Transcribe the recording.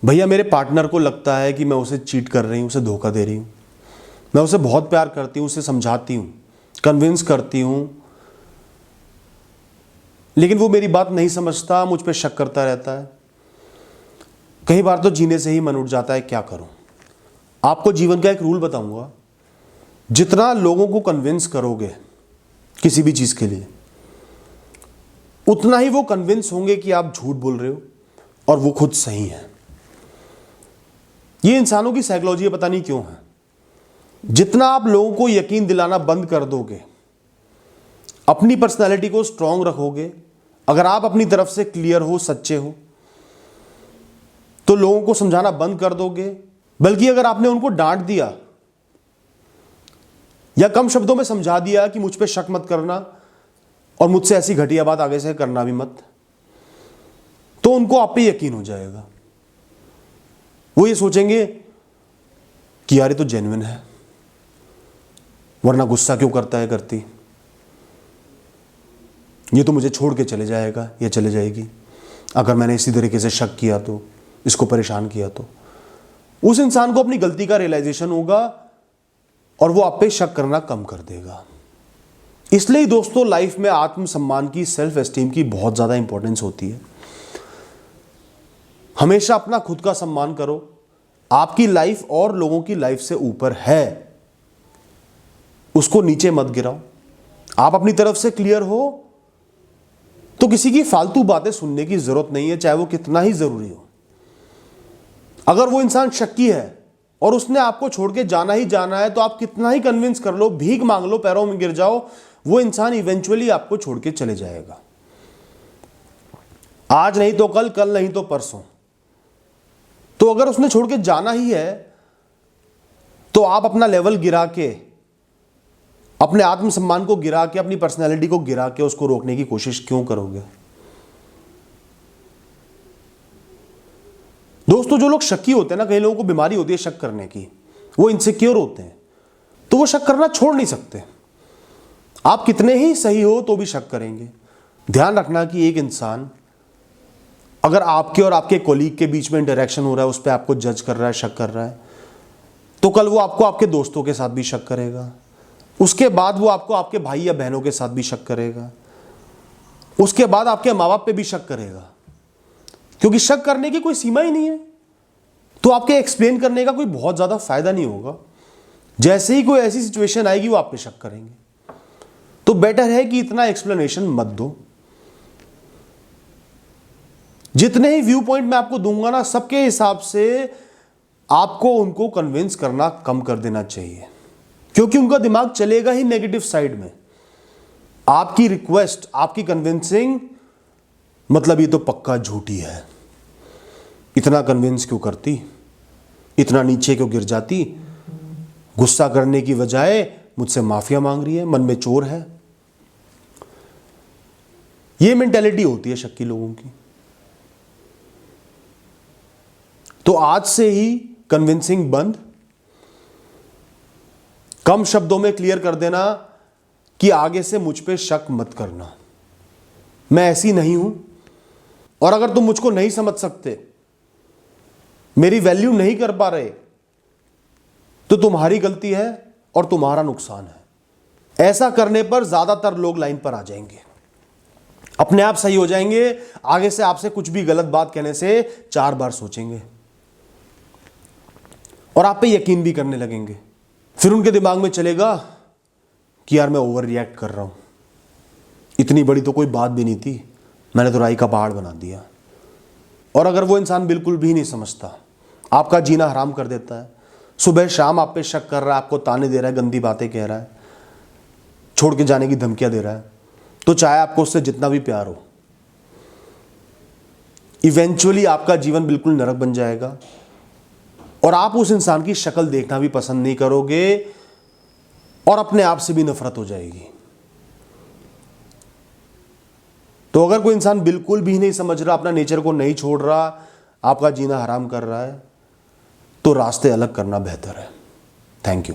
भैया मेरे पार्टनर को लगता है कि मैं उसे चीट कर रही हूँ, उसे धोखा दे रही हूँ। मैं उसे बहुत प्यार करती हूँ, उसे समझाती हूँ, कन्विंस करती हूँ, लेकिन वो मेरी बात नहीं समझता, मुझ पर शक करता रहता है। कई बार तो जीने से ही मन उठ जाता है, क्या करूँ। आपको जीवन का एक रूल बताऊंगा, जितना लोगों को कन्विंस करोगे किसी भी चीज़ के लिए, उतना ही वो कन्विंस होंगे कि आप झूठ बोल रहे हो और वो खुद सही है। ये इंसानों की साइकोलॉजी है, पता नहीं क्यों है। जितना आप लोगों को यकीन दिलाना बंद कर दोगे, अपनी पर्सनैलिटी को स्ट्रांग रखोगे, अगर आप अपनी तरफ से क्लियर हो, सच्चे हो, तो लोगों को समझाना बंद कर दोगे। बल्कि अगर आपने उनको डांट दिया या कम शब्दों में समझा दिया कि मुझ पे शक मत करना और मुझसे ऐसी घटिया बात आगे से करना भी मत, तो उनको आप पे यकीन हो जाएगा। वो ये सोचेंगे कि यार ये तो जेन्युइन है, वरना गुस्सा क्यों करता है, करती, ये तो मुझे छोड़ के चले जाएगा या चले जाएगी अगर मैंने इसी तरीके से शक किया तो, इसको परेशान किया तो। उस इंसान को अपनी गलती का रियलाइजेशन होगा और वो आप पे शक करना कम कर देगा। इसलिए दोस्तों, लाइफ में आत्मसम्मान की, सेल्फ एस्टीम की बहुत ज्यादा इंपॉर्टेंस होती है। हमेशा अपना खुद का सम्मान करो। आपकी लाइफ और लोगों की लाइफ से ऊपर है, उसको नीचे मत गिराओ। आप अपनी तरफ से क्लियर हो तो किसी की फालतू बातें सुनने की जरूरत नहीं है, चाहे वो कितना ही जरूरी हो। अगर वो इंसान शक्की है और उसने आपको छोड़ के जाना ही जाना है, तो आप कितना ही कन्विंस कर लो, भीख मांग लो, पैरों में गिर जाओ, वो इंसान इवेंचुअली आपको छोड़ के चले जाएगा। आज नहीं तो कल, कल नहीं तो परसों। तो अगर उसने छोड़ के जाना ही है, तो आप अपना लेवल गिरा के, अपने आत्मसम्मान को गिरा के, अपनी पर्सनैलिटी को गिरा के उसको रोकने की कोशिश क्यों करोगे। दोस्तों, जो लोग शक्की होते हैं ना, कई लोगों को बीमारी होती है शक करने की, वो इनसिक्योर होते हैं, तो वो शक करना छोड़ नहीं सकते। आप कितने ही सही हो तो भी शक करेंगे। ध्यान रखना कि एक इंसान अगर आपके और आपके कोलीग के बीच में इंटरेक्शन हो रहा है, उस पर आपको जज कर रहा है, शक कर रहा है, तो कल वो आपको आपके दोस्तों के साथ भी शक करेगा। उसके बाद वो आपको आपके भाई या बहनों के साथ भी शक करेगा। उसके बाद आपके माँ बाप पे भी शक करेगा, क्योंकि शक करने की कोई सीमा ही नहीं है। तो आपके एक्सप्लेन करने का कोई बहुत ज्यादा फायदा नहीं होगा। जैसे ही कोई ऐसी सिचुएशन आएगी, वो आप पे शक करेंगे। तो बेटर है कि इतना एक्सप्लेनेशन मत दो। जितने ही व्यू पॉइंट मैं आपको दूंगा ना, सबके हिसाब से आपको उनको कन्विंस करना कम कर देना चाहिए, क्योंकि उनका दिमाग चलेगा ही नेगेटिव साइड में। आपकी रिक्वेस्ट, आपकी कन्विंसिंग, मतलब ये तो पक्का झूठी है, इतना कन्विंस क्यों करती, इतना नीचे क्यों गिर जाती, गुस्सा करने की बजाय मुझसे माफिया मांग रही है, मन में चोर है। ये मेंटेलिटी होती है शक्की लोगों की। तो आज से ही कन्विंसिंग बंद, कम शब्दों में क्लियर कर देना कि आगे से मुझ पे शक मत करना, मैं ऐसी नहीं हूं, और अगर तुम मुझको नहीं समझ सकते, मेरी वैल्यू नहीं कर पा रहे, तो तुम्हारी गलती है और तुम्हारा नुकसान है। ऐसा करने पर ज्यादातर लोग लाइन पर आ जाएंगे, अपने आप सही हो जाएंगे। आगे से आपसे कुछ भी गलत बात कहने से 4 बार सोचेंगे और आप पे यकीन भी करने लगेंगे। फिर उनके दिमाग में चलेगा कि यार मैं ओवर रिएक्ट कर रहा हूं, इतनी बड़ी तो कोई बात भी नहीं थी, मैंने तो राई का पहाड़ बना दिया। और अगर वो इंसान बिल्कुल भी नहीं समझता, आपका जीना हराम कर देता है, सुबह शाम आप पे शक कर रहा है, आपको ताने दे रहा है, गंदी बातें कह रहा है, छोड़ के जाने की धमकियां दे रहा है, तो चाहे आपको उससे जितना भी प्यार हो, इवेंचुअली आपका जीवन बिल्कुल नरक बन जाएगा और आप उस इंसान की शक्ल देखना भी पसंद नहीं करोगे और अपने आप से भी नफरत हो जाएगी। तो अगर कोई इंसान बिल्कुल भी नहीं समझ रहा, अपना नेचर को नहीं छोड़ रहा, आपका जीना हराम कर रहा है, तो रास्ते अलग करना बेहतर है। Thank you.